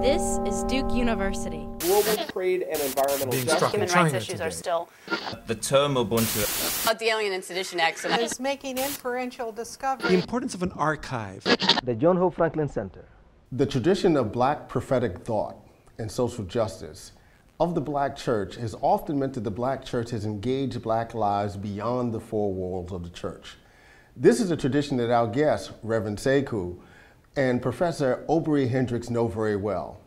This is Duke University. Global trade and environmental justice. Human rights issues are still. The term Ubuntu. About the Alien and Sedition Acts. Is making inferential discovery. The importance of an archive. The John Hope Franklin Center. The tradition of black prophetic thought and social justice of the black church has often meant that the black church has engaged black lives beyond the four walls of the church. This is a tradition that our guests, Reverend Sekou and Professor Obery Hendricks, know very well.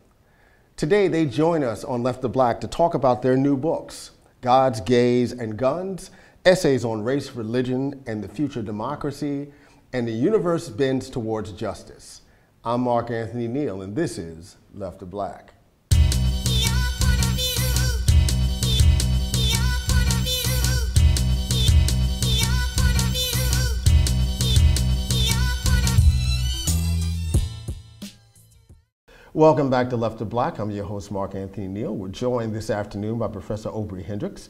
Today, they join us on Left of Black to talk about their new books, God's Gays and Guns, Essays on Race, Religion, and the Future Democracy, and The Universe Bends Towards Justice. I'm Mark Anthony Neal, and this is Left of Black. Welcome back to Left of Black. I'm your host, Mark Anthony Neal. We're joined this afternoon by Professor Obery Hendricks,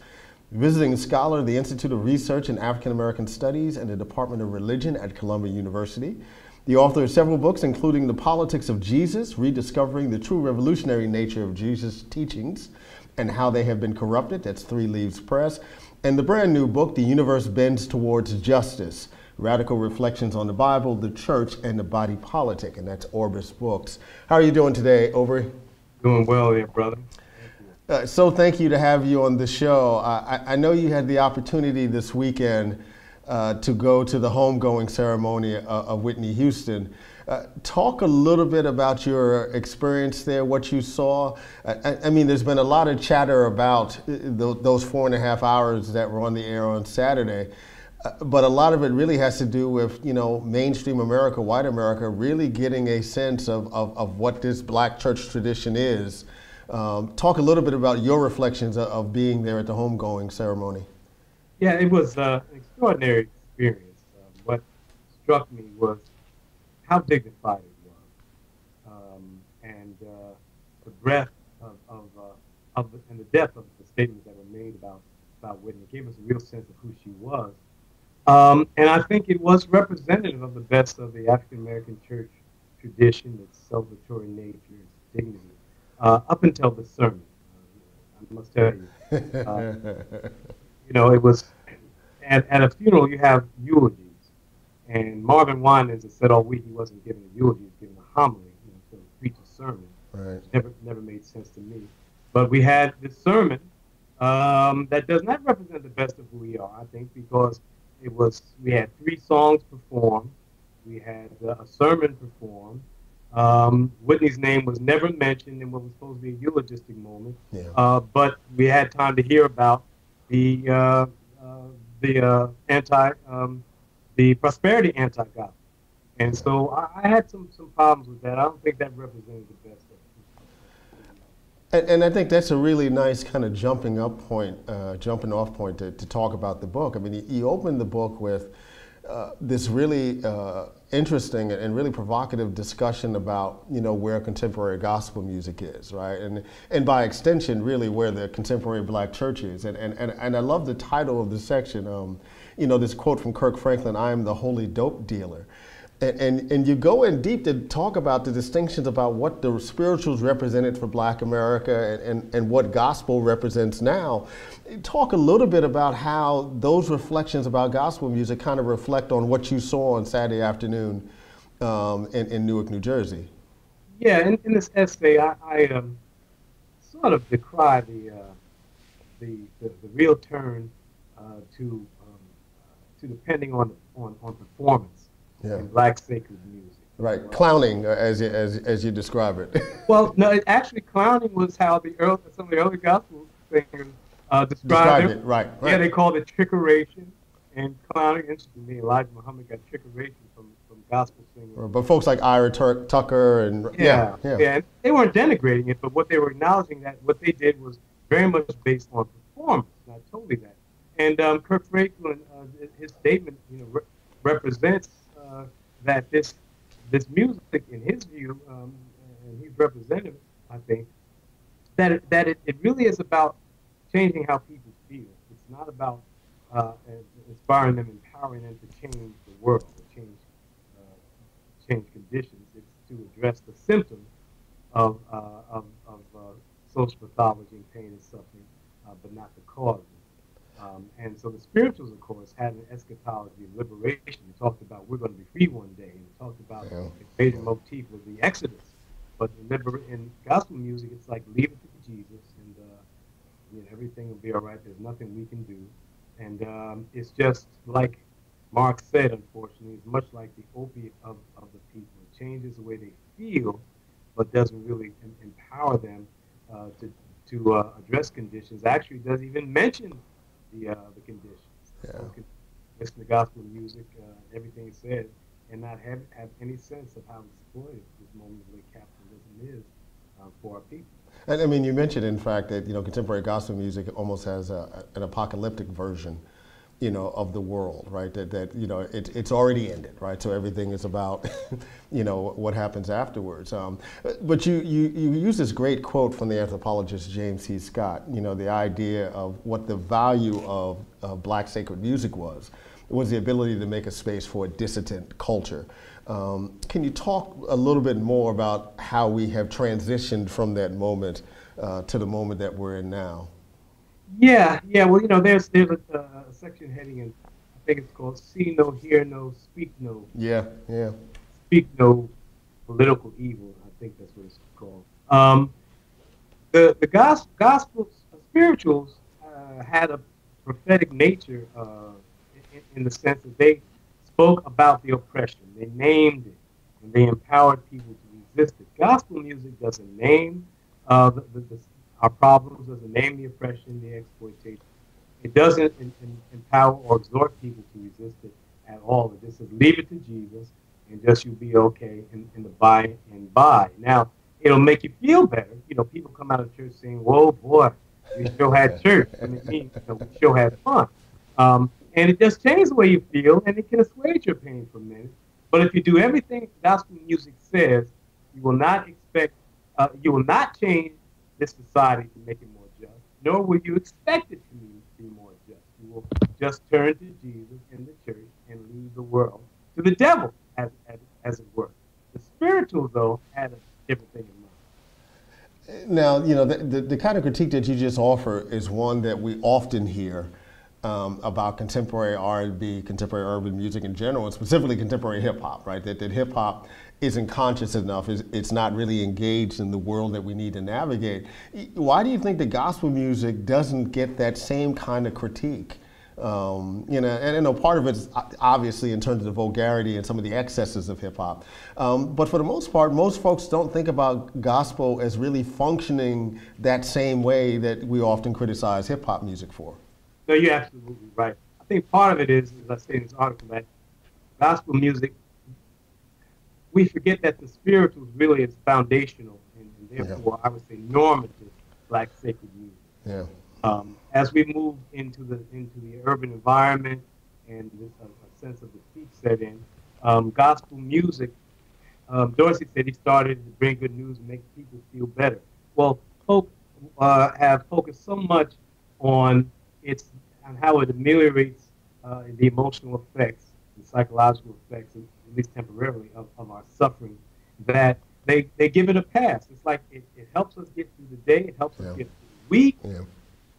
visiting scholar of the Institute of Research in African American Studies and the Department of Religion at Columbia University. The author of several books, including The Politics of Jesus, Rediscovering the True Revolutionary Nature of Jesus' Teachings and How They Have Been Corrupted, that's 3 Leaves Press, and the brand new book, The Universe Bends Towards Justice, Radical Reflections on the Bible, the Church, and the Body Politic, and that's Orbis Books. How are you doing today, Obery? Doing well there, brother. So thank you to have you on the show. I know you had the opportunity this weekend to go to the homegoing ceremony of Whitney Houston. Talk a little bit about your experience there, what you saw. I mean, there's been a lot of chatter about those 4.5 hours that were on the air on Saturday. But a lot of it really has to do with, you know, mainstream America, white America, really getting a sense of what this black church tradition is. Talk a little bit about your reflections of being there at the homegoing ceremony. Yeah, it was an extraordinary experience. What struck me was how dignified it was, and the breadth and the depth of the statements that were made about Whitney. It gave us a real sense of who she was. And I think it was representative of the best of the African-American church tradition, its celebratory nature, its dignity, up until the sermon. I must tell you. You know, it was, at a funeral you have eulogies. And Marvin Winans has said all week he wasn't giving a eulogy, he was giving a homily, you know, to preach a sermon. Right. Never made sense to me. But we had this sermon that does not represent the best of who we are, I think, because we had 3 songs performed, we had a sermon performed. Whitney's name was never mentioned in what was supposed to be a eulogistic moment, but we had time to hear about the prosperity anti-gospel, and so I had some problems with that. I don't think that represented the best of it. And I think that's a really nice kind of jumping off point to talk about the book. I mean, you open the book with this really interesting and really provocative discussion about, you know, where contemporary gospel music is, right? And by extension, really where the contemporary black church is. And I love the title of the section, you know, this quote from Kirk Franklin, "I am the holy dope dealer." And you go in deep to talk about the distinctions about what the spirituals represented for black America and what gospel represents now. Talk a little bit about how those reflections about gospel music kind of reflect on what you saw on Saturday afternoon in Newark, New Jersey. Yeah, in this essay, I sort of decry the real turn to depending on performance. Yeah. In black sacred music. Right, clowning, as you describe it. Well, no, actually, clowning was how some of the early gospel singers described it. Right. Yeah, they called it trickeration, and clowning. Interestingly, Elijah Muhammad got trickeration from gospel singers. But folks like Ira Tucker and yeah, they weren't denigrating it, but what they were acknowledging that what they did was very much based on performance. And I told you that. And Kirk Franklin, his statement, you know, represents that this music, in his view, and he's represented, I think, that it really is about changing how people feel. It's not about inspiring them, empowering them to change the world, to change conditions. It's to address the symptoms of social pathology and pain and suffering, but not the causes. And so the spirituals, of course, had an eschatology of liberation. They talked about we're going to be free one day. And they talked about the major motif was the Exodus. But in gospel music, it's like leave it to Jesus, and everything will be all right. There's nothing we can do. And it's just like Mark said, unfortunately, it's much like the opiate of the people. It changes the way they feel, but doesn't really empower them to address conditions. Actually, doesn't even mention the conditions. Yeah. So you can listen to gospel music, everything it says, and not have any sense of how exploited this moment of capitalism is for our people. And I mean, you mentioned, in fact, that contemporary gospel music almost has an apocalyptic version, of the world, right? That it's already ended, right? So everything is about, what happens afterwards. But you use this great quote from the anthropologist James C. Scott. The idea of what the value of black sacred music was the ability to make a space for a dissident culture. Can you talk a little bit more about how we have transitioned from that moment to the moment that we're in now? Yeah. Well, there's a section heading in, I think it's called "See No, Hear No, Speak No." Yeah. Speak no political evil. I think that's what it's called. The gospel spirituals had a prophetic nature in the sense that they spoke about the oppression. They named it, and they empowered people to resist it. Gospel music doesn't name our problems, doesn't name the oppression, the exploitation. It doesn't empower or exhort people to resist it at all. It just says, leave it to Jesus, and just you'll be okay in the by and by. Now, it'll make you feel better. People come out of church saying, whoa, boy, we sure had church. I mean, we sure had fun. And it just changes the way you feel, and it can assuage your pain for a minute. But if you do everything gospel music says, you will not change this society to make it more just, nor will you expect it to be more just. You will just turn to Jesus in the church and leave the world to the devil, as it were. The spirituals, though, had a different thing in mind. Now, the kind of critique that you just offer is one that we often hear about contemporary R&B, contemporary urban music in general, and specifically contemporary hip-hop, right? That hip-hop isn't conscious enough, it's not really engaged in the world that we need to navigate. Why do you think the gospel music doesn't get that same kind of critique? And part of it is obviously in terms of the vulgarity and some of the excesses of hip-hop. But for the most part, most folks don't think about gospel as really functioning that same way that we often criticize hip-hop music for. No, you're absolutely right. I think part of it is, as I say in this article, that gospel music, we forget that the spirituals really is foundational and therefore, I would say, normative black sacred music. Yeah. As we move into the urban environment and this a sense of defeat set in, gospel music, Dorsey said he started to bring good news and make people feel better. Well, folk have focused so much on how it ameliorates the emotional effects, the psychological effects, at least temporarily, of our suffering, that they give it a pass. It's like it helps us get through the day, it helps us get through the week,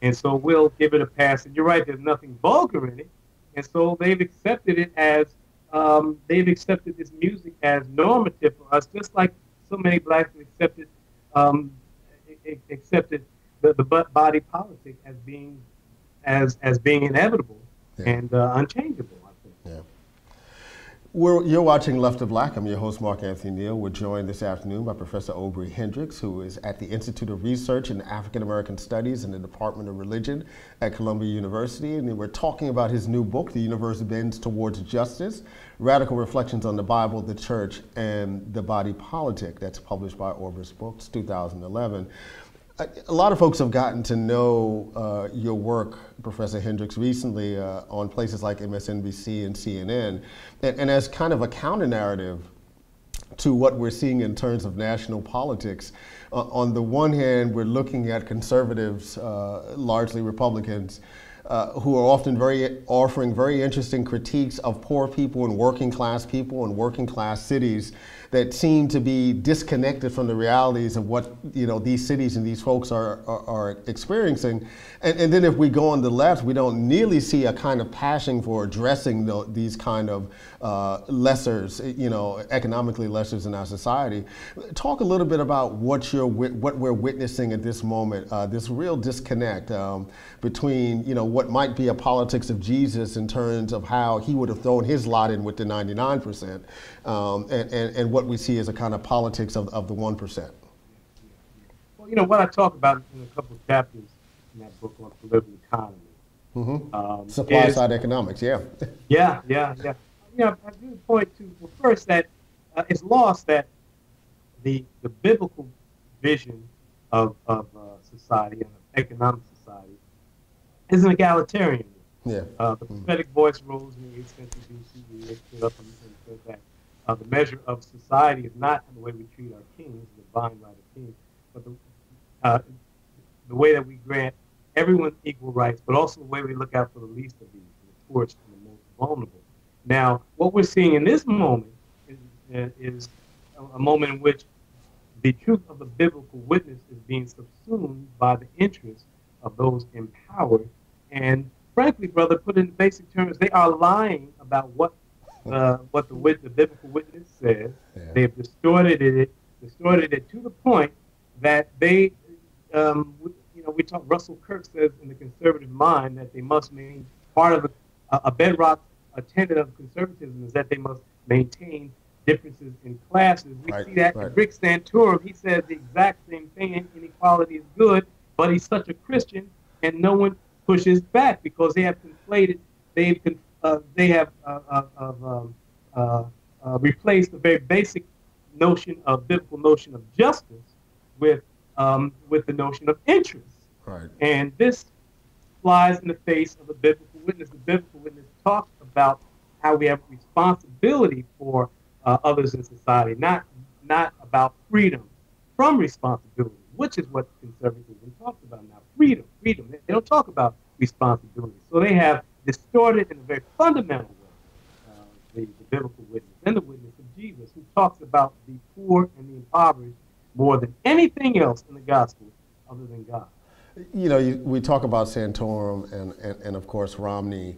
and so we'll give it a pass. And you're right, there's nothing vulgar in it, and so they've accepted it as, they've accepted this music as normative for us, just like so many blacks have accepted the body politic as being inevitable and unchangeable, I think. Yeah. You're watching Left of Black. I'm your host, Mark Anthony Neal. We're joined this afternoon by Professor Obery Hendricks, who is at the Institute of Research in African American Studies in the Department of Religion at Columbia University. And we're talking about his new book, The Universe Bends Towards Justice, Radical Reflections on the Bible, the Church, and the Body Politic. That's published by Orbis Books, 2011. A lot of folks have gotten to know your work, Professor Hendricks, recently on places like MSNBC and CNN, and as kind of a counter-narrative to what we're seeing in terms of national politics. On the one hand, we're looking at conservatives, largely Republicans, who are often offering very interesting critiques of poor people and working class cities that seem to be disconnected from the realities of what, you know, these cities and these folks are experiencing. And then if we go on the left, we don't nearly see a kind of passion for addressing these kind of lessers, you know, economically lessers in our society. Talk a little bit about what we're witnessing at this moment, this real disconnect between, you know, what might be a politics of Jesus in terms of how he would have thrown his lot in with the 99%, and what we see as a kind of politics of the 1%. Well, you know, what I talk about in a couple of chapters in that book on political economy. Mm-hmm. Supply side economics, yeah. Yeah. You know, I do point to, well, first, that it's lost that the biblical vision of society and of economic society is an egalitarian one. Yeah. The prophetic voice rose in the 8th century BCE. It stood up and said that the measure of society is not the way we treat our kings, the divine right of kings, but the way that we grant everyone equal rights, but also the way we look out for the least of these, the poorest and the most vulnerable. Now, what we're seeing in this moment is a moment in which the truth of the biblical witness is being subsumed by the interests of those empowered. And frankly, brother, put in basic terms, they are lying about what the biblical witness says. Yeah. They have distorted it to the point that they, you know, Russell Kirk says in The Conservative Mind that they must maintain, part of a bedrock tenet of conservatism is that they must maintain differences in classes. We see that in Rick Santorum. He says the exact same thing. Inequality is good, but he's such a Christian, and no one pushes back because they have conflated. They have replaced the very basic biblical notion of justice with the notion of interest. Right. And this flies in the face of the biblical witness. The biblical witness talks about how we have responsibility for others in society, not about freedom from responsibility, which is what conservatism talks about now. Freedom. They don't talk about responsibility. So they have distorted in a very fundamental way the biblical witness and the witness of Jesus, who talks about the poor and the impoverished more than anything else in the gospel other than God. You know, we talk about Santorum and of course Romney,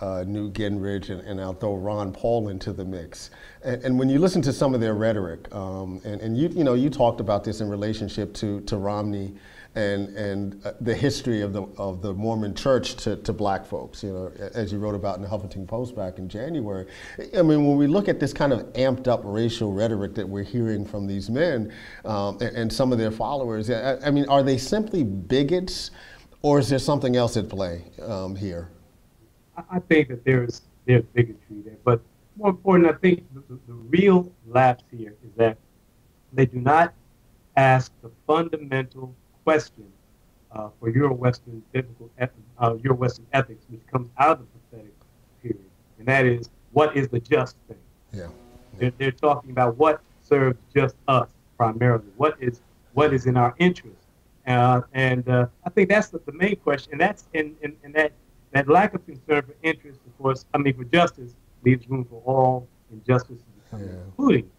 Newt Gingrich, and I'll throw Ron Paul into the mix. And when you listen to some of their rhetoric, and you know, you talked about this in relationship to Romney and the history of the Mormon Church to black folks, you know, as you wrote about in the Huffington Post back in January. I mean, when we look at this kind of amped up racial rhetoric that we're hearing from these men and some of their followers, I mean, are they simply bigots, or is there something else at play here? I think that there's bigotry there, but more important, I think the real lapse here is that they do not ask the fundamental question for Euro-Western Euro-Western ethics, which comes out of the prophetic period, and that is, what is the just thing? Yeah. They're talking about what serves just us primarily. What is in our interest? And I think that's the main question, and that's in that lack of concern for interest, of course, for justice, leaves room for all injustices, including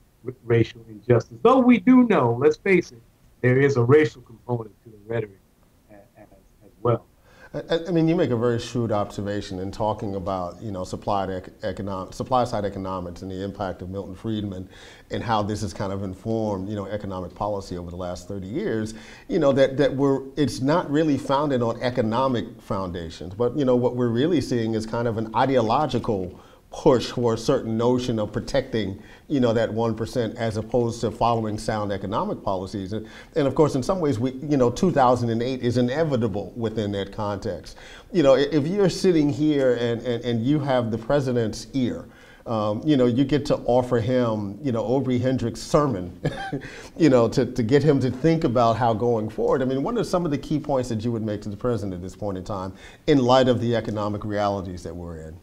racial injustice. Though we do know, let's face it, there is a racial component to the rhetoric as well. I mean, you make a very shrewd observation in talking about, you know, supply side economics and the impact of Milton Friedman and how this has kind of informed, you know, economic policy over the last 30 years. You know, it's not really founded on economic foundations, but, you know, what we're really seeing is kind of an ideological push for a certain notion of protecting, you know, that 1% as opposed to following sound economic policies. And of course, in some ways, 2008 is inevitable within that context. You know, if you're sitting here and you have the president's ear, you know, you get to offer him, you know, Obery Hendricks' sermon, you know, to get him to think about how going forward. I mean, what are some of the key points that you would make to the president at this point in time in light of the economic realities that we're in?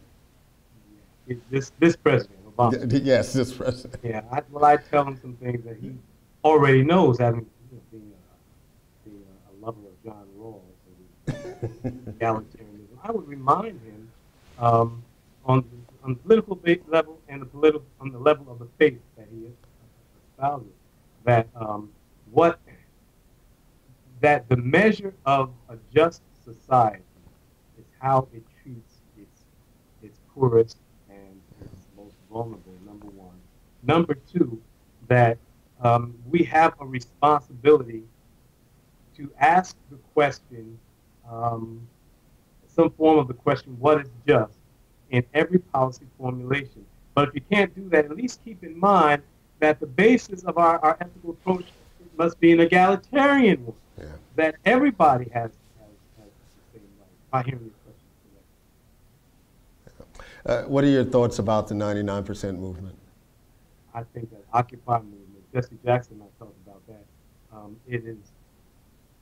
This president, Obama. Yes, this president. Yeah, I tell him some things that he already knows, having being a lover of John Rawls and egalitarianism. I would remind him on the political level and on the level of the faith that he espoused it, that the measure of a just society is how it treats its poorest and its most vulnerable, number one. Number two, that we have a responsibility to ask the question, some form of the question, what is just, in every policy formulation. But if you can't do that, at least keep in mind that the basis of our ethical approach must be an egalitarian one, that everybody has the same right. By hearing your question. What are your thoughts about the 99% movement? I think that Occupy movement, Jesse Jackson and I talked about that. It is,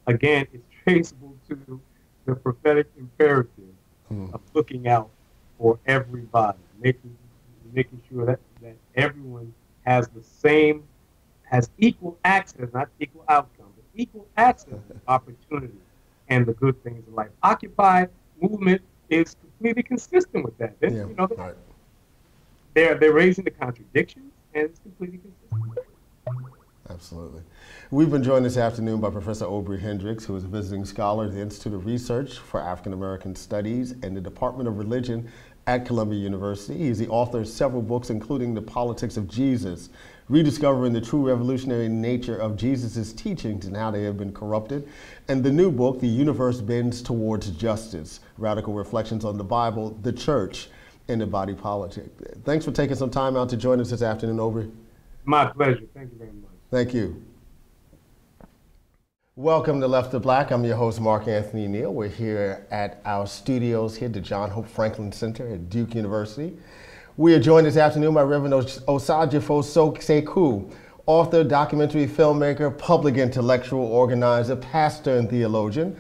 again, it's traceable to the prophetic imperative of looking out for everybody, making sure that everyone has equal access, not equal outcome, but equal access to opportunity and the good things of life. Occupy movement is completely consistent with that. They're raising the contradictions, and it's completely consistent. Absolutely. We've been joined this afternoon by Professor Obery Hendricks, who is a visiting scholar at the Institute of Research for African American Studies and the Department of Religion at Columbia University. He's the author of several books, including The Politics of Jesus, Rediscovering the True Revolutionary Nature of Jesus' Teachings and How They Have Been Corrupted, and the new book, The Universe Bends Towards Justice, Radical Reflections on the Bible, the Church, and the Body Politic. Thanks for taking some time out to join us this afternoon, Obery. My pleasure. Thank you very much. Thank you. Welcome to Left to Black. I'm your host, Mark Anthony Neal. We're here at our studios here at the John Hope Franklin Center at Duke University. We are joined this afternoon by Reverend Osagyefu Sekou, author, documentary filmmaker, public intellectual, organizer, pastor, and theologian.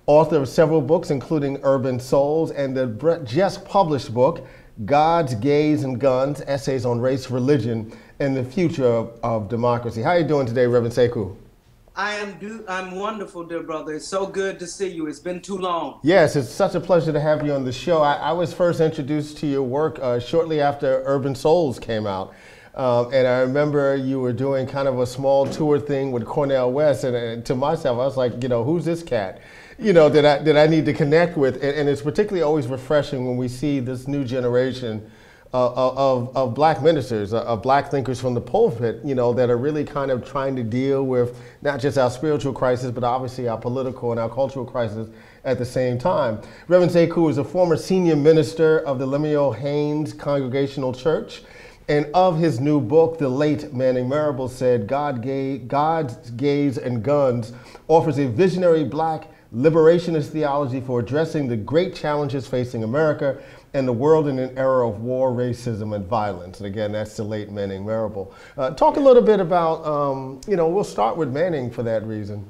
Author of several books, including Urban Souls and the just published book, Gods, Gays, and Guns, Essays on Race, Religion, and the Future of Democracy. How are you doing today, Reverend Sekou? I'm wonderful, dear brother. It's so good to see you. It's been too long. Yes, it's such a pleasure to have you on the show. I was first introduced to your work shortly after Urban Souls came out. And I remember you were doing kind of a small tour thing with Cornel West, and to myself, I was like, who's this cat? That I need to connect with. And it's particularly always refreshing when we see this new generation of black ministers, of black thinkers from the pulpit, that are really kind of trying to deal with not just our spiritual crisis, but obviously our political and our cultural crisis at the same time. Reverend Sekou is a former senior minister of the Lemuel Haynes Congregational Church. And of his new book, the late Manning Marable said, Gods, Gays, and Guns offers a visionary black liberationist theology for addressing the great challenges facing America and the world in an era of war, racism, and violence. And again, that's the late Manning Marable. Talk a little bit about, we'll start with Manning for that reason.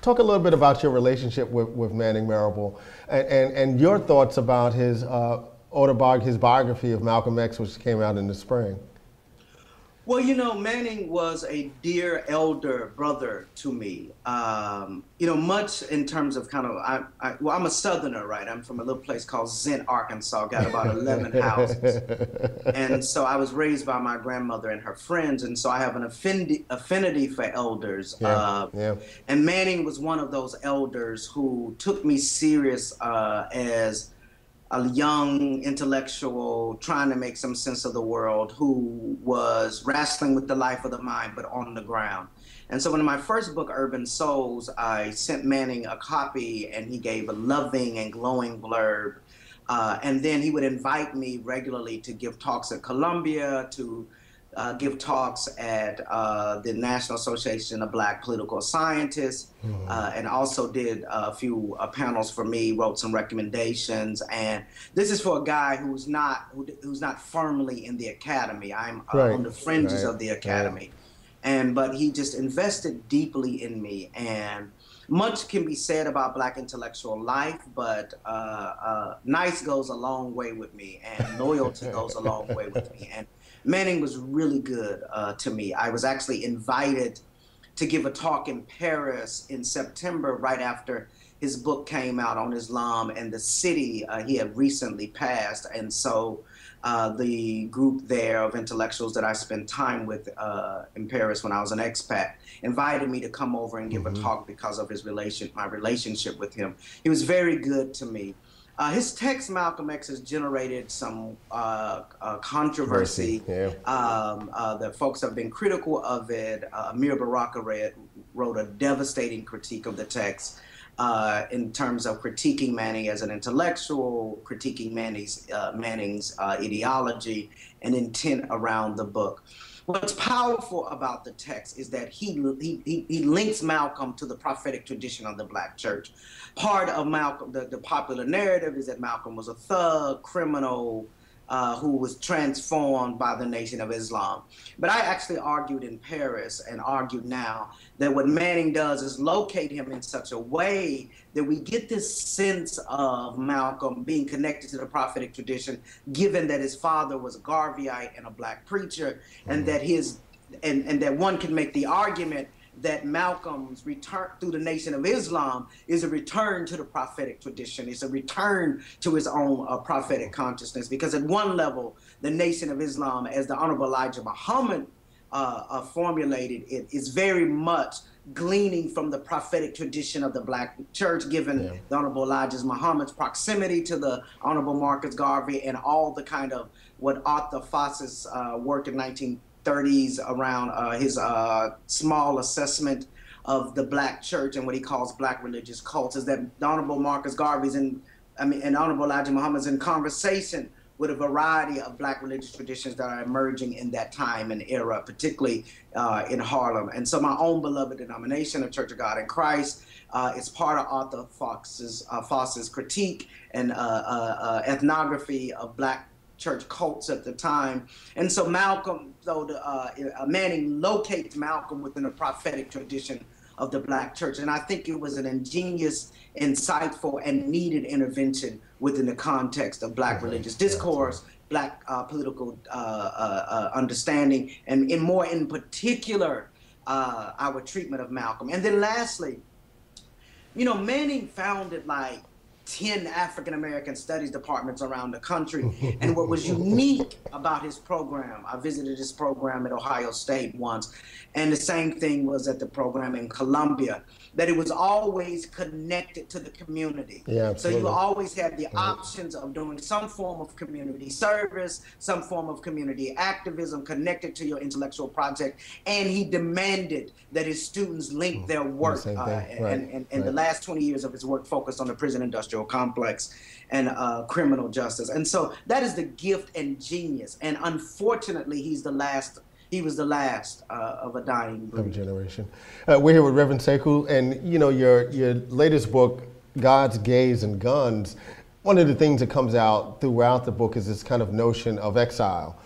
Talk a little bit about your relationship with Manning Marable and your thoughts about his his biography of Malcolm X, which came out in the spring. Well, Manning was a dear elder brother to me. Much in terms of I'm a Southerner, right? I'm from a little place called Zent, Arkansas, got about 11 houses. And so I was raised by my grandmother and her friends, and so I have an affinity for elders. And Manning was one of those elders who took me serious as a young intellectual trying to make some sense of the world, who was wrestling with the life of the mind, but on the ground. And so in my first book, Urban Souls, I sent Manning a copy, and he gave a loving and glowing blurb. And then he would invite me regularly to give talks at Columbia, to give talks at the National Association of Black Political Scientists, and also did a few panels for me, wrote some recommendations. And this is for a guy who's not firmly in the academy. I'm on the fringes of the academy. But he just invested deeply in me. And much can be said about Black intellectual life, but nice goes a long way with me, and loyalty goes a long way with me. And Manning was really good to me. I was actually invited to give a talk in Paris in September, right after his book came out on Islam and the city he had recently passed. And so the group there of intellectuals that I spent time with in Paris when I was an expat invited me to come over and give a talk because of my relationship with him. He was very good to me. His text, Malcolm X, has generated some controversy. The folks have been critical of it. Amir Baraka wrote a devastating critique of the text in terms of critiquing Manning as an intellectual, critiquing Manning's ideology and intent around the book. What's powerful about the text is that he links Malcolm to the prophetic tradition of the Black church. Part of Malcolm, the popular narrative is that Malcolm was a thug, criminal, who was transformed by the Nation of Islam. But I actually argued in Paris and argued now that what Manning does is locate him in such a way that we get this sense of Malcolm being connected to the prophetic tradition, given that his father was a Garveyite and a Black preacher, and that that one can make the argument that Malcolm's return through the Nation of Islam is a return to the prophetic tradition. It's a return to his own prophetic consciousness, because at one level, the Nation of Islam, as the Honorable Elijah Muhammad formulated it, is very much gleaning from the prophetic tradition of the Black church, given the Honorable Elijah Muhammad's proximity to the Honorable Marcus Garvey and all the kind of what Arthur Foss's work in 1930s around his small assessment of the Black church and what he calls Black religious cults, is that the Honorable Marcus Garvey's and Honorable Elijah Muhammad's in conversation with a variety of Black religious traditions that are emerging in that time and era, particularly in Harlem. And so my own beloved denomination, the Church of God in Christ, is part of Arthur Foss's critique and ethnography of Black church cults at the time. And so Malcolm, Manning locates Malcolm within the prophetic tradition of the Black church. And I think it was an ingenious, insightful, and needed intervention within the context of Black religious discourse, Black political understanding, and in particular, our treatment of Malcolm. And then lastly, Manning founded like 10 African-American studies departments around the country. And what was unique about his program, I visited his program at Ohio State once, and the same thing was at the program in Columbia, that it was always connected to the community. So you always had the options of doing some form of community service, some form of community activism connected to your intellectual project, and he demanded that his students link their work. And the last 20 years of his work focused on the prison industrial complex and criminal justice. And so that is the gift and genius. And unfortunately, he was the last of a dying breed. Of a generation. We're here with Reverend Sekou, and your latest book, God's Gays and Guns, one of the things that comes out throughout the book is this kind of notion of exile,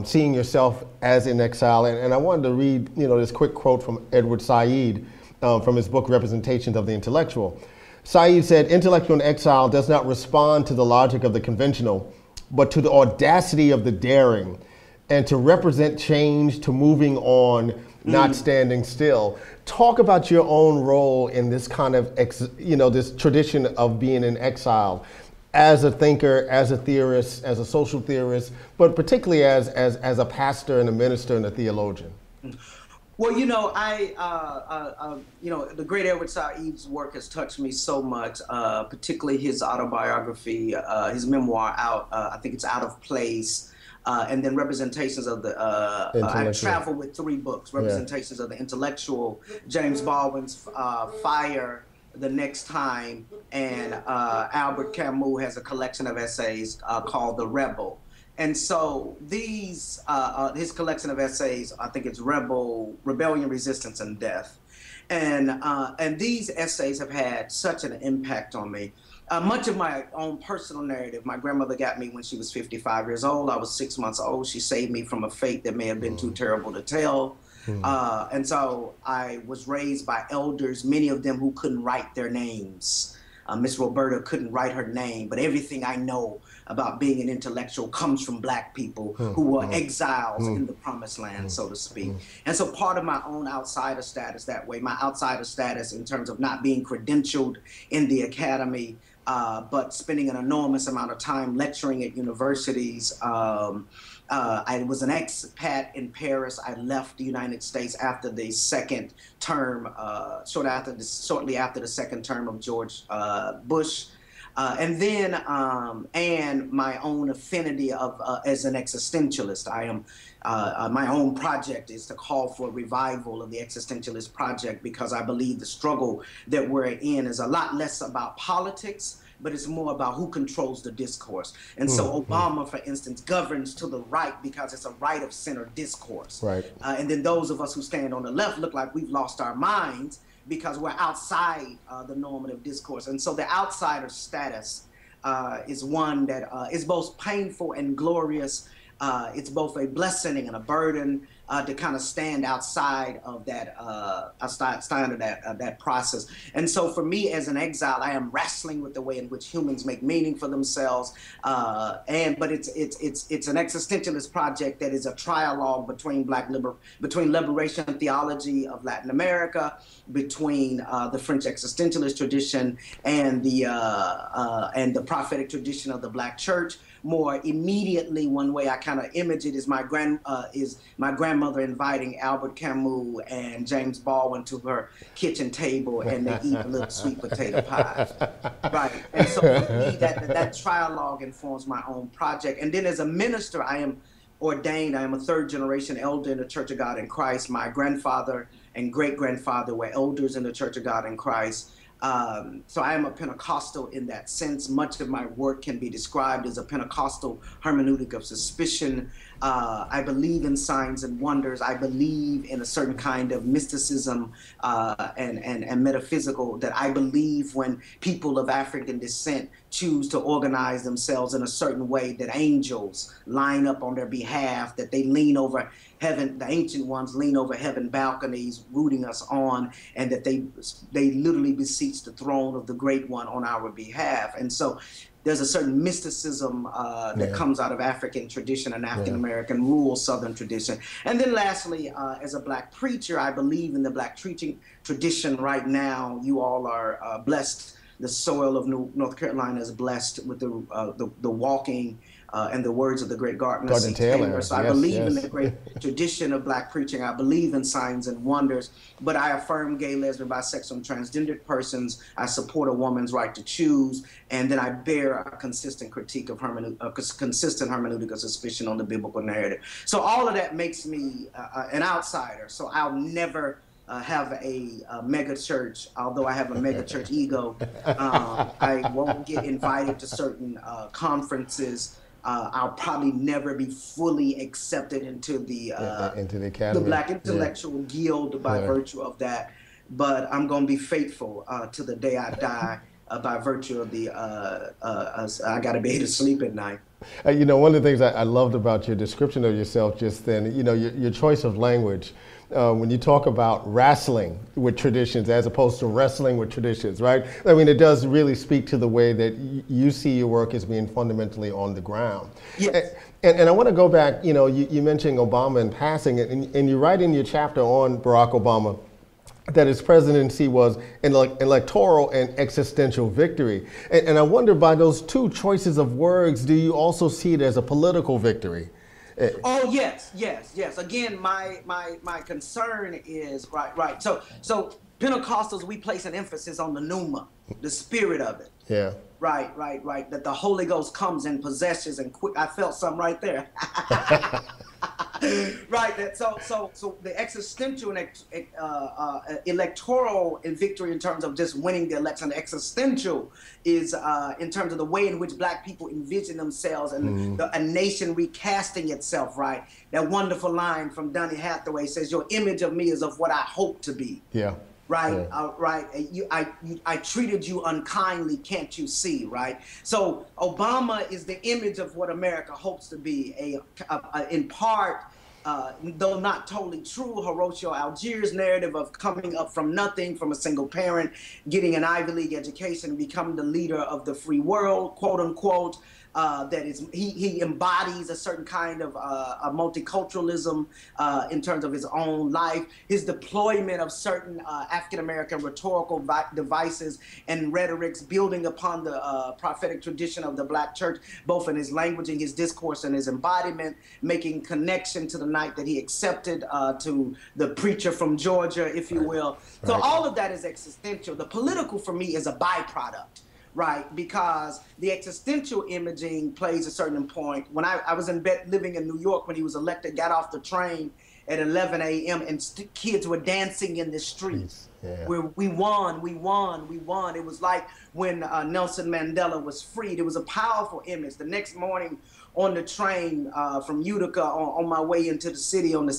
seeing yourself as in exile. And I wanted to read this quick quote from Edward Said from his book, Representations of the Intellectual. Said said, "Intellectual in exile does not respond to the logic of the conventional, but to the audacity of the daring, and to represent change, to moving on, not standing still." Talk about your own role in this kind of, this tradition of being in exile, as a thinker, as a theorist, as a social theorist, but particularly as a pastor and a minister and a theologian. Well, the great Edward Said's work has touched me so much, particularly his autobiography, his memoir out, I think it's Out of Place, and then Representations of the, I traveled with 3 books, Representations of the Intellectual, James Baldwin's Fire, The Next Time, and Albert Camus has a collection of essays called The Rebel. And so these, his collection of essays, I think it's Rebellion, Resistance, and Death. And these essays have had such an impact on me. Much of my own personal narrative, my grandmother got me when she was 55 years old. I was 6 months old. She saved me from a fate that may have been too terrible to tell. And so I was raised by elders, many of them who couldn't write their names. Miss Roberta couldn't write her name, but everything I know about being an intellectual comes from Black people who were exiles in the promised land, so to speak. And so part of my own outsider status that way, my outsider status in terms of not being credentialed in the academy, but spending an enormous amount of time lecturing at universities. I was an expat in Paris. I left the United States after the second term, shortly after the second term of George Bush. And then, and my own affinity of as an existentialist. I am, my own project is to call for a revival of the existentialist project, because I believe the struggle that we're in is a lot less about politics, but it's more about who controls the discourse. And so Obama, for instance, governs to the right because it's a right of center discourse. Right. And then those of us who stand on the left look like we've lost our minds because we're outside the normative discourse. And so the outsider status is one that is both painful and glorious. It's both a blessing and a burden to kind of stand outside of that, that process. And so for me as an exile, I am wrestling with the way in which humans make meaning for themselves. But it's an existentialist project that is a trialogue between between liberation theology of Latin America, between the French existentialist tradition and the prophetic tradition of the Black church. More immediately, one way I kind of image it is my grandmother inviting Albert Camus and James Baldwin to her kitchen table, and they eat a little sweet potato pie, right? And so for me, that trialogue informs my own project. And then as a minister, I am ordained. I am a third-generation elder in the Church of God in Christ. My grandfather and great-grandfather were elders in the Church of God in Christ. So I am a Pentecostal in that sense. Much of my work can be described as a Pentecostal hermeneutic of suspicion. I believe in signs and wonders. I believe in a certain kind of mysticism and metaphysical, that I believe when people of African descent choose to organize themselves in a certain way, that angels line up on their behalf, that they lean over heaven, the ancient ones lean over heaven balconies, rooting us on, and that they literally beseech the throne of the Great One on our behalf. And so there's a certain mysticism that comes out of African tradition and African-American rural Southern tradition. And then lastly, as a Black preacher, I believe in the Black preaching tradition right now. You all are blessed. The soil of North Carolina is blessed with the walking and the words of the great Gardner Taylor. So I believe in the great tradition of Black preaching. I believe in signs and wonders, but I affirm gay, lesbian, bisexual, and transgendered persons. I support a woman's right to choose, and then I bear a consistent critique of consistent hermeneutic of suspicion on the biblical narrative. So all of that makes me an outsider. So I'll never have a mega church, although I have a mega church ego. I won't get invited to certain conferences. I'll probably never be fully accepted into the academy, the Black Intellectual Guild by virtue of that. But I'm going to be faithful to the day I die by virtue of the, I got to be able to sleep at night. You know, one of the things I loved about your description of yourself just then, you know, your choice of language. When you talk about wrestling with traditions as opposed to wrestling with traditions, right? I mean, it does really speak to the way that you see your work as being fundamentally on the ground. Yes. And I want to go back, you know, you mentioned Obama in passing, and you write in your chapter on Barack Obama that his presidency was an electoral and existential victory. And I wonder, by those two choices of words, do you also see it as a political victory? Oh yes. Again, my concern is right. So Pentecostals, we place an emphasis on the pneuma, the spirit of it. Yeah. Right. That the Holy Ghost comes and possesses and quick. I felt something right there. Right. That so the existential and electoral and victory in terms of just winning the election. The existential is in terms of the way in which Black people envision themselves and a nation recasting itself. Right. That wonderful line from Donny Hathaway says, "Your image of me is of what I hope to be." Yeah. Right, right. I treated you unkindly, can't you see, right? So Obama is the image of what America hopes to be, in part though not totally true, Horatio Algiers' narrative of coming up from nothing, from a single parent, getting an Ivy League education, and becoming the leader of the free world, quote unquote. That is, he embodies a certain kind of a multiculturalism in terms of his own life. His deployment of certain African-American rhetorical devices and rhetorics, building upon the prophetic tradition of the Black church, both in his language and his discourse and his embodiment, making connection to the night that he accepted to the preacher from Georgia, if you will. So all of that is existential. The political, for me, is a byproduct. Right, because the existential imaging plays a certain point. When I was in bed living in New York when he was elected, got off the train at 11 a.m. and kids were dancing in the streets. Yeah. Where we won, we won, we won. It was like when Nelson Mandela was freed. It was a powerful image. The next morning on the train from Utica on my way into the city on the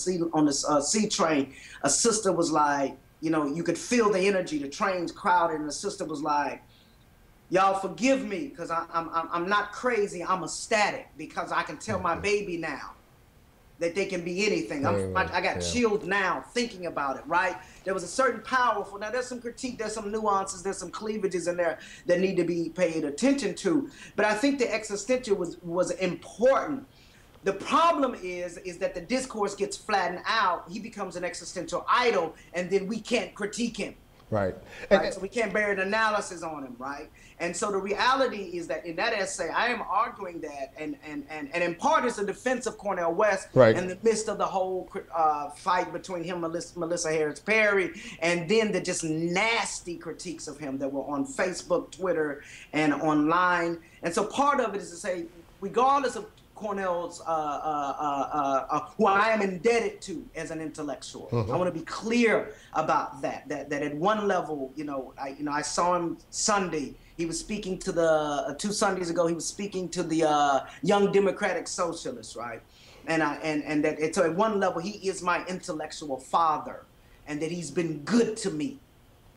C train, a sister was like, you know, you could feel the energy. The train's crowded, and the sister was like, y'all forgive me because I'm not crazy. I'm ecstatic because I can tell my baby now that they can be anything. I got chilled now thinking about it, right? There was a certain powerful, now there's some critique, there's some nuances, there's some cleavages in there that need to be paid attention to. But I think the existential was important. The problem is that the discourse gets flattened out. He becomes an existential idol, and then we can't critique him. Right. So we can't bear an analysis on him, right? And so the reality is that in that essay, I am arguing that, and in part it's a defense of Cornel West in the midst of the whole fight between him and Melissa Harris Perry, and then the just nasty critiques of him that were on Facebook, Twitter, and online. And so part of it is to say, regardless of Cornel's, who I am indebted to as an intellectual. I want to be clear about that. That at one level, I saw him Sunday. He was speaking to the 2 Sundays ago. He was speaking to the Young Democratic Socialists, right? So at one level, he is my intellectual father, and that he's been good to me.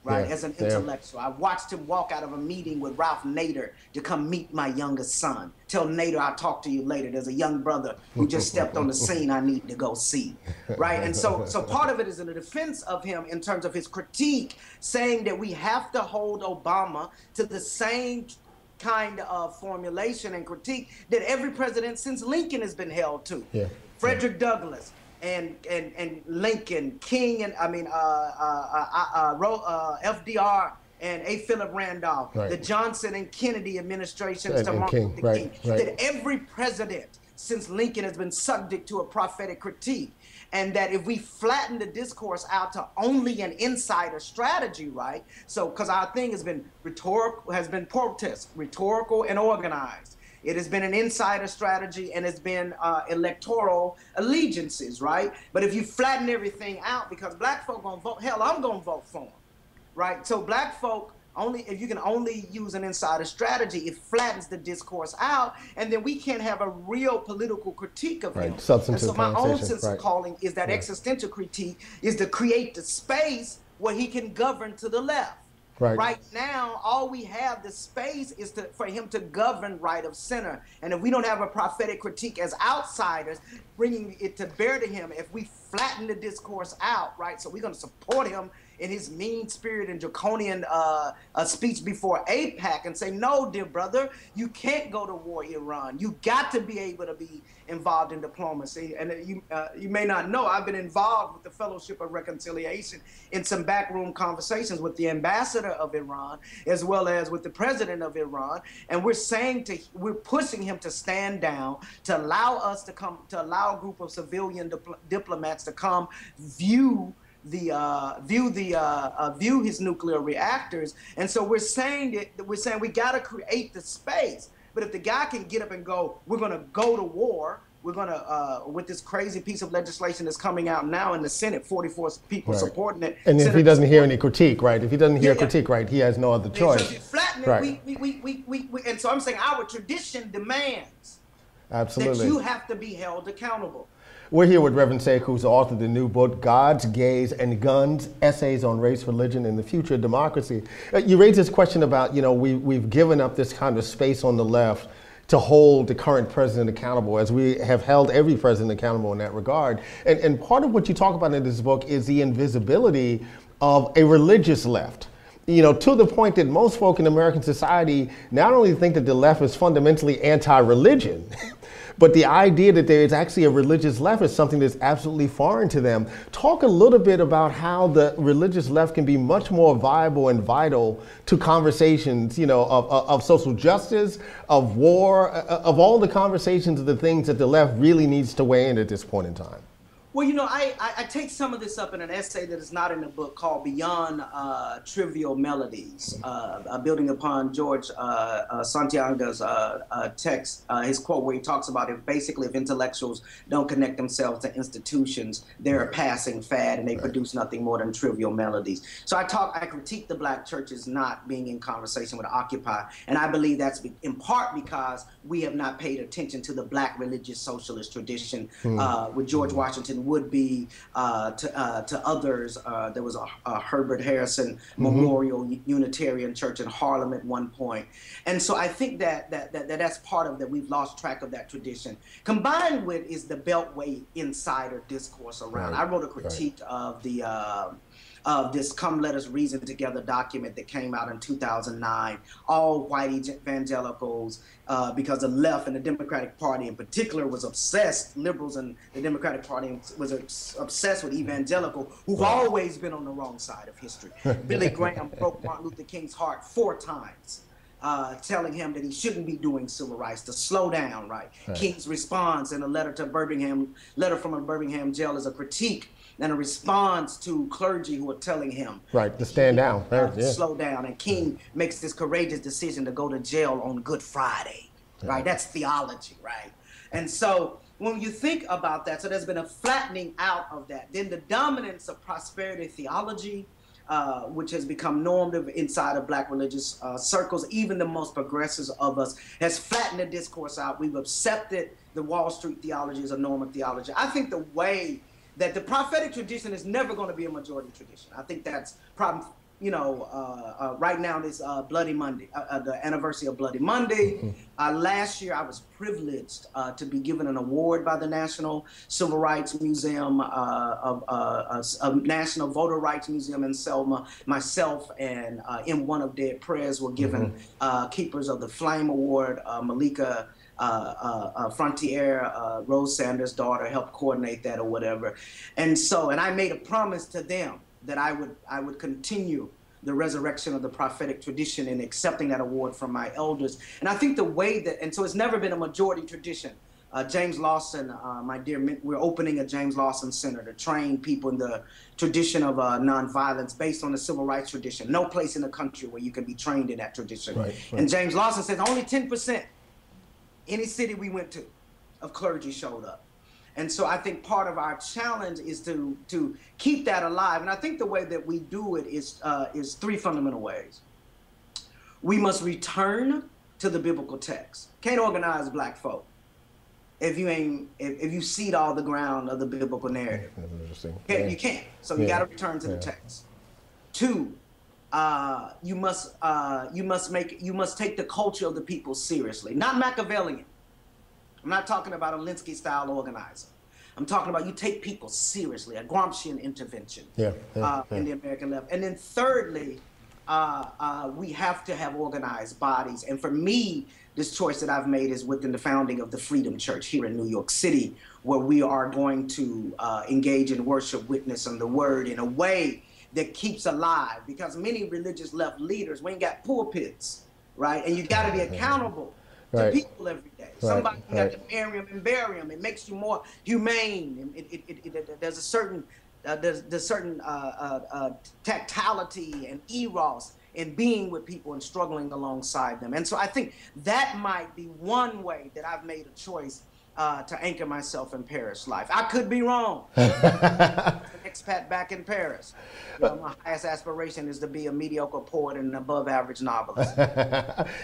Right, as an intellectual. I watched him walk out of a meeting with Ralph Nader to come meet my youngest son. Tell Nader I'll talk to you later. There's a young brother who just stepped on the scene I need to go see. Right, and so part of it is in the defense of him in terms of his critique, saying that we have to hold Obama to the same kind of formulation and critique that every president since Lincoln has been held to. Frederick Douglass, and Lincoln, King, and FDR and A. Philip Randolph, the Johnson and Kennedy administrations to Martin Luther King, that every president since Lincoln has been subject to a prophetic critique. And that if we flatten the discourse out to only an insider strategy, right? So, because our thing has been protest, rhetorical and organized. It has been an insider strategy, and it's been electoral allegiances, right? But if you flatten everything out, because black folk gonna vote, hell, I'm gonna vote for them, right? So black folk, if you can only use an insider strategy, it flattens the discourse out, and then we can't have a real political critique of him. And so my own sense of calling is that existential critique is to create the space where he can govern to the left. Right now, all we have, the space, is for him to govern right of center. And if we don't have a prophetic critique as outsiders, bringing it to bear to him, if we flatten the discourse out, right? So we're going to support him in his mean spirit and draconian speech before AIPAC and say, no, dear brother, you can't go to war, Iran. You got to be able to be involved in diplomacy. And you may not know, I've been involved with the Fellowship of Reconciliation in some backroom conversations with the ambassador of Iran, as well as with the president of Iran. And we're pushing him to stand down, to allow a group of civilian diplomats to come view his nuclear reactors. And so we're saying we got to create the space. But if the guy can get up and go, we're going to go to war, we're going to, with this crazy piece of legislation that's coming out now in the Senate, 44 people supporting it. And if he doesn't hear any critique, right? If he doesn't hear critique, right, he has no other choice. So if you flatten it, and so I'm saying our tradition demands that you have to be held accountable. We're here with Reverend Sekou, who's the author of the new book, Gods, Gays, and Guns, Essays on Race, Religion, and the Future of Democracy. You raised this question about, we've given up this kind of space on the left to hold the current president accountable, as we have held every president accountable in that regard. And part of what you talk about in this book is the invisibility of a religious left. You know, to the point that most folk in American society not only think that the left is fundamentally anti-religion, but the idea that there is actually a religious left is something that's absolutely foreign to them. Talk a little bit about how the religious left can be much more viable and vital to conversations, you know, of social justice, of war, of all the conversations of the things that the left really needs to weigh in at this point in time. Well, you know, I take some of this up in an essay that is not in the book called Beyond Trivial Melodies, building upon George Santiago's text, his quote where he talks about if intellectuals don't connect themselves to institutions, they're a passing fad and they produce nothing more than trivial melodies. So I critique the black churches not being in conversation with Occupy, and I believe that's in part because we have not paid attention to the black religious socialist tradition with George Washington Woodbey, to others. There was a Herbert Harrison Memorial Unitarian Church in Harlem at one point. And so I think that's part of that. We've lost track of that tradition. Combined with is the Beltway insider discourse around. I wrote a critique of this Come Let Us Reason Together document that came out in 2009, all white evangelicals, because the left and the Democratic Party in particular was obsessed, liberals and the Democratic Party was obsessed with evangelical, who've always been on the wrong side of history. Billy Graham broke Martin Luther King's heart 4 times. Telling him that he shouldn't be doing civil rights, to slow down, right? King's response in a letter from a Birmingham jail is a critique and a response to clergy who are telling him to stand down, slow down. And King makes this courageous decision to go to jail on Good Friday, right? That's theology, right? And so when you think about that, so there's been a flattening out of that. Then the dominance of prosperity theology, which has become normative inside of black religious circles, even the most progressive of us, has flattened the discourse out. We've accepted the Wall Street theology as a normative theology. I think the way that the prophetic tradition is never going to be a majority tradition. I think that's probably, you know, right now this Bloody Monday, the anniversary of Bloody Monday. Last year I was privileged to be given an award by the National Civil Rights Museum, National Voter Rights Museum in Selma. Myself and M1 of Dead Prayers were given Keepers of the Flame Award. Malika Frontier, Rose Sanders' daughter, helped coordinate that or whatever. And I made a promise to them that I would continue the resurrection of the prophetic tradition in accepting that award from my elders. And I think the way that, and so it's never been a majority tradition. James Lawson, my dear, we're opening a James Lawson Center to train people in the tradition of nonviolence based on the civil rights tradition. No place in the country where you can be trained in that tradition. And James Lawson says only 10%, any city we went to, of clergy showed up. And so I think part of our challenge is to keep that alive. And I think the way that we do it is 3 fundamental ways. We must return to the biblical text. Can't organize black folk if you seed all the ground of the biblical narrative. You can't. So you got to return to the text. 2, you must take the culture of the people seriously, not Machiavellian. I'm not talking about a Linsky-style organizer. I'm talking about you take people seriously, a Gramscian intervention in the American left. And then thirdly, we have to have organized bodies. And for me, this choice that I've made is within the founding of the Freedom Church here in New York City, where we are going to engage in worship, witness, and the word in a way that keeps alive. Because many religious left leaders, we ain't got pulpits, right? And you got to be accountable to people every day. Somebody got to marry them and bury them. It makes you more humane. There's a certain tactility and eros in being with people and struggling alongside them. And so I think that might be one way that I've made a choice to anchor myself in Paris life. I could be wrong. An expat back in Paris. You know, my highest aspiration is to be a mediocre poet and an above-average novelist.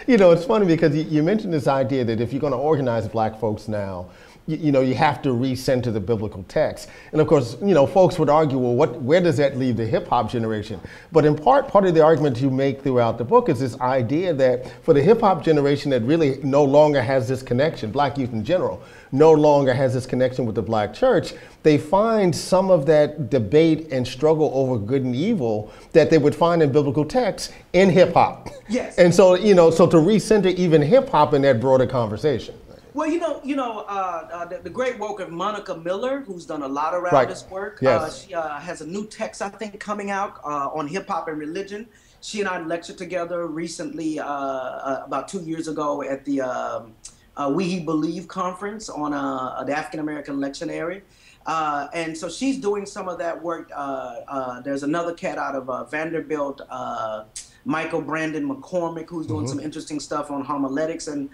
You know, it's funny because you mentioned this idea that if you're going to organize black folks now, you have to recenter the biblical text. And of course, folks would argue, well, where does that leave the hip hop generation? But in part of the argument you make throughout the book is this idea that for the hip hop generation that really no longer has this connection, black youth in general, no longer has this connection with the black church, they find some of that debate and struggle over good and evil that they would find in biblical texts in hip hop. Yes. And so, so to recenter even hip hop in that broader conversation. Well, the great work of Monica Miller, who's done a lot around Right. this work. Yes. She has a new text, I think, coming out on hip hop and religion. She and I lectured together recently, about 2 years ago, at the We Believe conference on the African American lectionary. And so she's doing some of that work. There's another cat out of Vanderbilt, Michael Brandon McCormick, who's doing some interesting stuff on homiletics and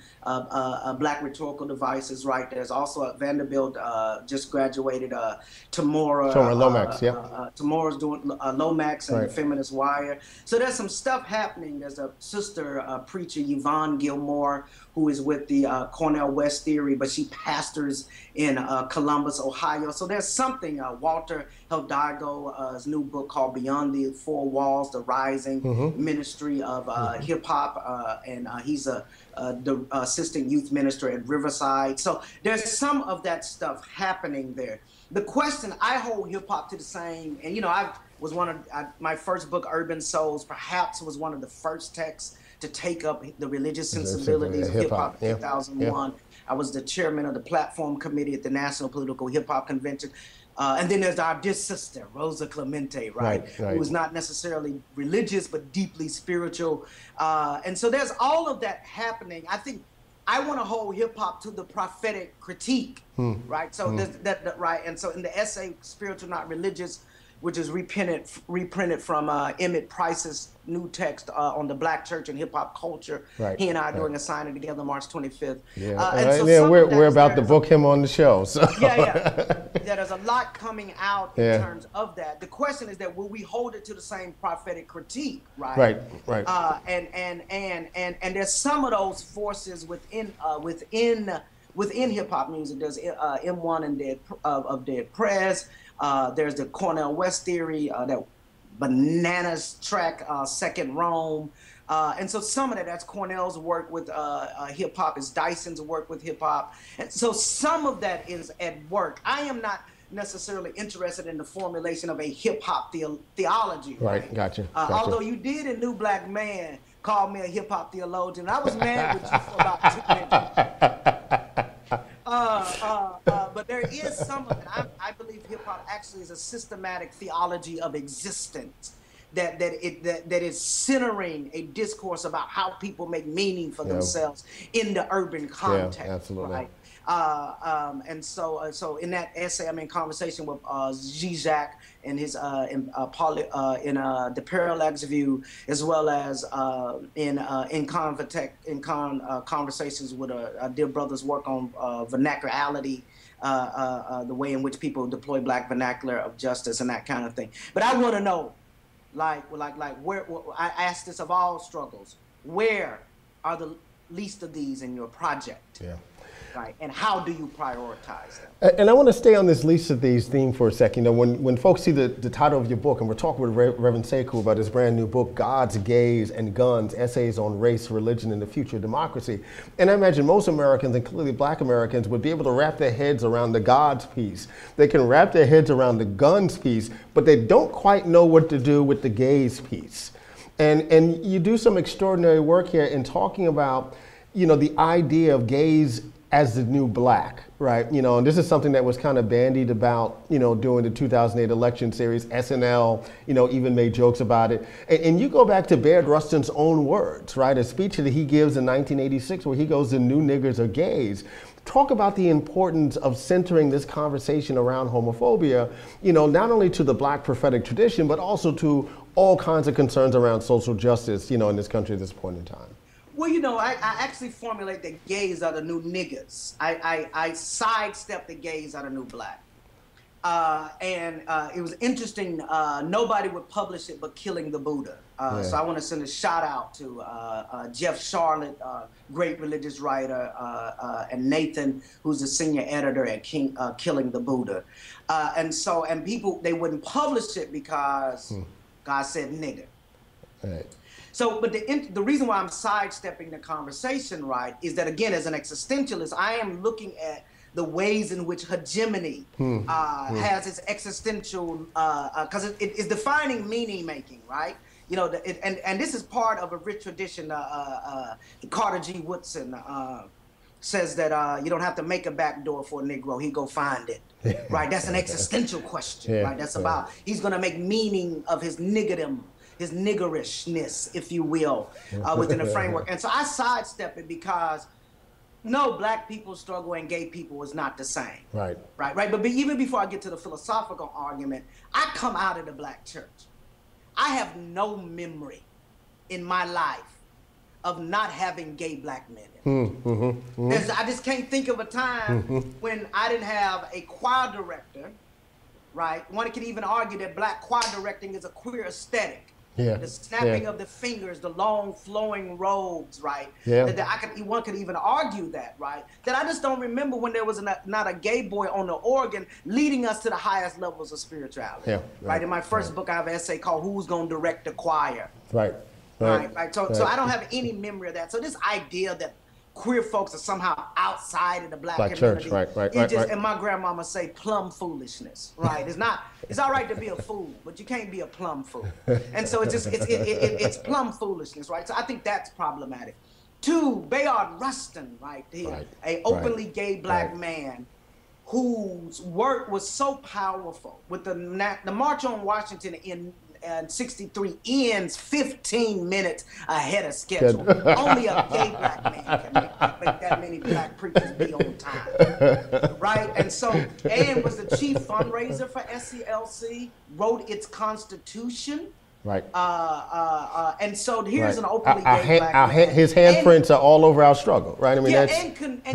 black rhetorical devices, right? There's also at Vanderbilt, just graduated, Tamora Lomax, Tamora's doing Lomax and Right. the Feminist Wire. So there's some stuff happening. There's a sister preacher, Yvonne Gilmore, who is with the Cornell West Theory, but she pastors in Columbus, Ohio. So there's something, Walter Hidalgo's new book called Beyond the Four Walls, The Rising Ministry of Hip Hop, and he's the assistant youth minister at Riverside. So there's some of that stuff happening there. The question, I hold hip hop to the same, and I was my first book, Urban Souls, perhaps was one of the first texts to take up the religious sensibilities of hip hop in 2001. Yeah. I was the chairman of the platform committee at the National Political Hip Hop Convention. And then there's our dear sister, Rosa Clemente, right? Who is not necessarily religious, but deeply spiritual. And so there's all of that happening. I think I want to hold hip hop to the prophetic critique, right? So right. And so in the essay, Spiritual Not Religious, which is reprinted from Emmett Price's new text on the black church and hip hop culture. Right. He and I are doing a signing together March 25th. Yeah, we're about to book him on the show. So. Yeah, there's a lot coming out in terms of that. The question is that will we hold it to the same prophetic critique, right? Right. And there's some of those forces within hip hop music. There's M1 and Dead Prez. There's the Cornell West Theory, that bananas track, Second Rome. And so some of that's Cornell's work with hip hop, is Dyson's work with hip hop. And so some of that is at work. I am not necessarily interested in the formulation of a hip hop theology. Right, gotcha. Although you did in New Black Man call me a hip hop theologian. I was mad with you for about 2 minutes. But there is some of it. I believe hip hop actually is a systematic theology of existence that is centering a discourse about how people make meaning for themselves in the urban context. Yeah, absolutely. Right? And so in that essay, I'm in conversation with Zizek and his in the Parallax View, as well as in conversations with dear brother's work on vernacularity, the way in which people deploy black vernacular of justice and that kind of thing. But I want to know, like where I ask this of all struggles, where are the least of these in your project? Yeah. Right, and how do you prioritize them? And I want to stay on this least of these theme for a second. When folks see the title of your book, and we're talking with Reverend Sekou about his brand new book, Gods, Gays, and Guns, Essays on Race, Religion, and the Future of Democracy. And I imagine most Americans, and clearly black Americans, would be able to wrap their heads around the Gods piece. They can wrap their heads around the Guns piece, but they don't quite know what to do with the Gays piece. And you do some extraordinary work here in talking about, the idea of gays as the new black, right? And this is something that was kind of bandied about, during the 2008 election series. SNL, even made jokes about it. And you go back to Baird Rustin's own words, right? A speech that he gives in 1986 where he goes, "The new niggers are gays." Talk about the importance of centering this conversation around homophobia, not only to the black prophetic tradition, but also to all kinds of concerns around social justice, in this country at this point in time. Well, I actually formulate that gays are the new niggas. I sidestep the gays are the new black. It was interesting. Nobody would publish it but Killing the Buddha. So I want to send a shout out to Jeff Charlotte, great religious writer, and Nathan, who's the senior editor at Killing the Buddha. And people, they wouldn't publish it because God said nigger. Right. So, but the reason why I'm sidestepping the conversation, right, is that, again, as an existentialist, I am looking at the ways in which hegemony has its existential, because it is defining meaning making, right? You know, and this is part of a rich tradition. Carter G. Woodson says that you don't have to make a back door for a Negro; he go find it, right? That's an existential question, right? That's about he's going to make meaning of his niggerdom, his niggerishness, if you will, within a framework. And so I sidestep it because no, black people's struggle and gay people is not the same. Right. But even before I get to the philosophical argument, I come out of the black church. I have no memory in my life of not having gay black men in it. I just can't think of a time when I didn't have a choir director, right? One could even argue that black choir directing is a queer aesthetic. Yeah. The snapping of the fingers, the long flowing robes, right? Yeah. One could even argue that, right? That I just don't remember when there was not a gay boy on the organ leading us to the highest levels of spirituality. Yeah. Right. In my first book, I have an essay called "Who's Gonna Direct the Choir?" Right. So I don't have any memory of that. So this idea that queer folks are somehow outside of the black community. Church, right. And my grandmama say plum foolishness, right? It's all right to be a fool, but you can't be a plum fool. And so it's plum foolishness, right? So I think that's problematic. Two, Bayard Rustin, right? A openly gay black man whose work was so powerful with the March on Washington in 63 ends 15 minutes ahead of schedule. Only a gay black man can make that many black preachers be on time, right? And so, and was the chief fundraiser for SCLC, wrote its constitution. Right. And so here's an openly gay black man. His handprints are all over our struggle, right? I mean,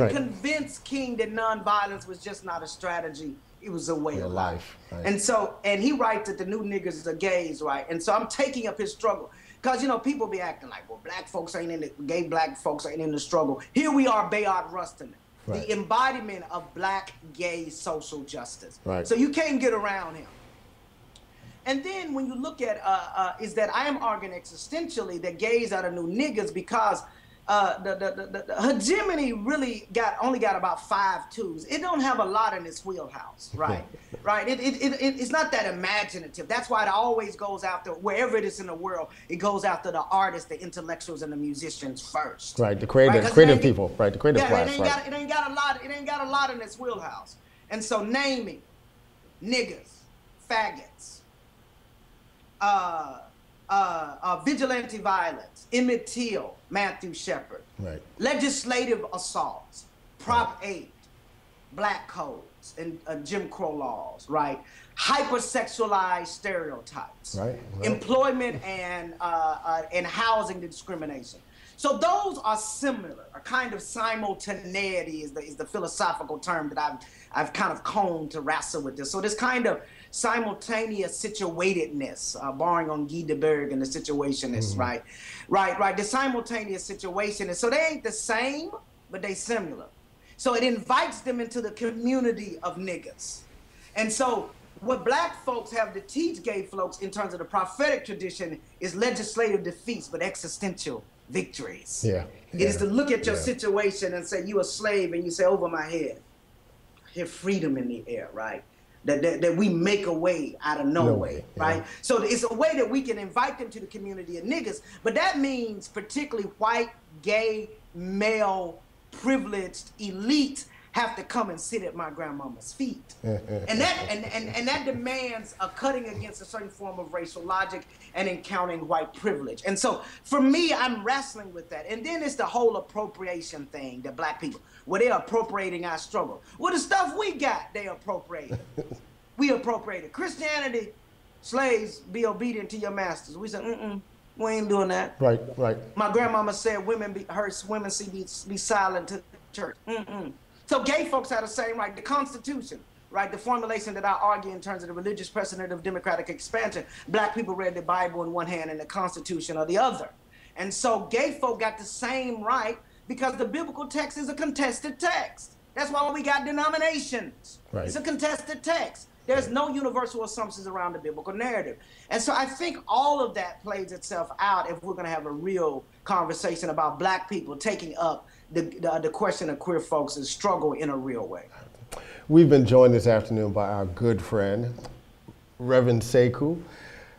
convinced King that nonviolence was just not a strategy. It was a way of life. Right. And he writes that the new niggas are gays, right? And so I'm taking up his struggle. Because, you know, people be acting like, well, black folks ain't in it, gay black folks ain't in the struggle. Here we are, Bayard Rustin, the embodiment of black gay social justice. Right. So you can't get around him. And then when you look at, is that I am arguing existentially that gays are the new niggas because the hegemony really only got about 5 twos. It don't have a lot in its wheelhouse, right? It's not that imaginative. That's why it always goes after, wherever it is in the world, it goes after the artists, the intellectuals, and the musicians first. Right, the creative people, right? The creative class. It ain't got a lot in its wheelhouse. And so naming niggas, faggots, vigilante violence, Emmett Till, Matthew Shepard, legislative assaults, Prop 8, black codes, and Jim Crow laws, right? Hypersexualized stereotypes, employment and housing discrimination. So those are similar, a kind of simultaneity is the philosophical term that I've kind of coined to wrestle with this. So this kind of simultaneous situatedness, borrowing on Guy Debord and the Situationists, right? The simultaneous situation. So they ain't the same, but they similar. So it invites them into the community of niggas. And so what black folks have to teach gay folks in terms of the prophetic tradition is legislative defeats, but existential victories. It is to look at your situation and say, you a slave, and you say, over my head, I hear freedom in the air, right? That we make a way out of no way, right? So it's a way that we can invite them to the community of niggas, but that means particularly white, gay, male, privileged elites have to come and sit at my grandmama's feet. And that demands a cutting against a certain form of racial logic and encountering white privilege. And so for me, I'm wrestling with that. And then it's the whole appropriation thing that black people, well, they're appropriating our struggle. Well, the stuff we got, they appropriated. We appropriated Christianity, slaves, be obedient to your masters. We said, we ain't doing that. Right. My grandmama said women be silent to the church. So gay folks had the same right. The Constitution, right? The formulation that I argue in terms of the religious precedent of democratic expansion, black people read the Bible in one hand and the Constitution on the other. And so gay folk got the same right because the biblical text is a contested text. That's why we got denominations. Right. It's a contested text. There's no universal assumptions around the biblical narrative. And so I think all of that plays itself out if we're going to have a real conversation about black people taking up the question of queer folks' struggle in a real way. We've been joined this afternoon by our good friend, Reverend Sekou.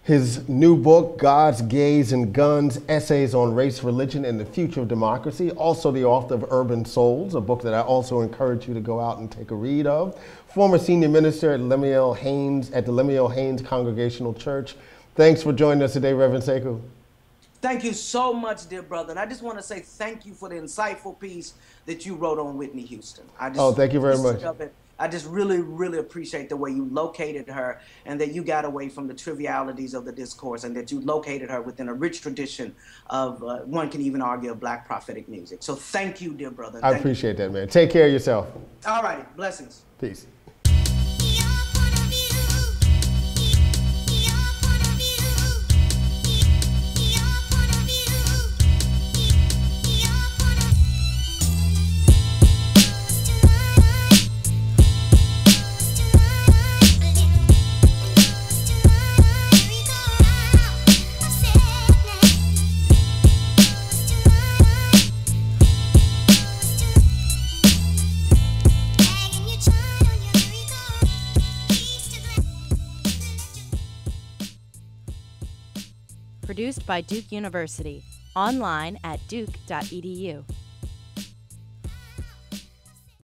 His new book, Gods, Gays, and Guns, Essays on Race, Religion, and the Future of Democracy. Also the author of Urban Souls, a book that I also encourage you to go out and take a read of. Former senior minister at the Lemuel Haynes Congregational Church. Thanks for joining us today, Reverend Sekou. Thank you so much, dear brother. And I just want to say thank you for the insightful piece that you wrote on Whitney Houston. Thank you very much. I just really, really appreciate the way you located her and that you got away from the trivialities of the discourse and that you located her within a rich tradition of, one can even argue, of black prophetic music. So thank you, dear brother. I appreciate that, man. Take care of yourself. All right. Blessings. Peace. Produced by Duke University. Online at duke.edu.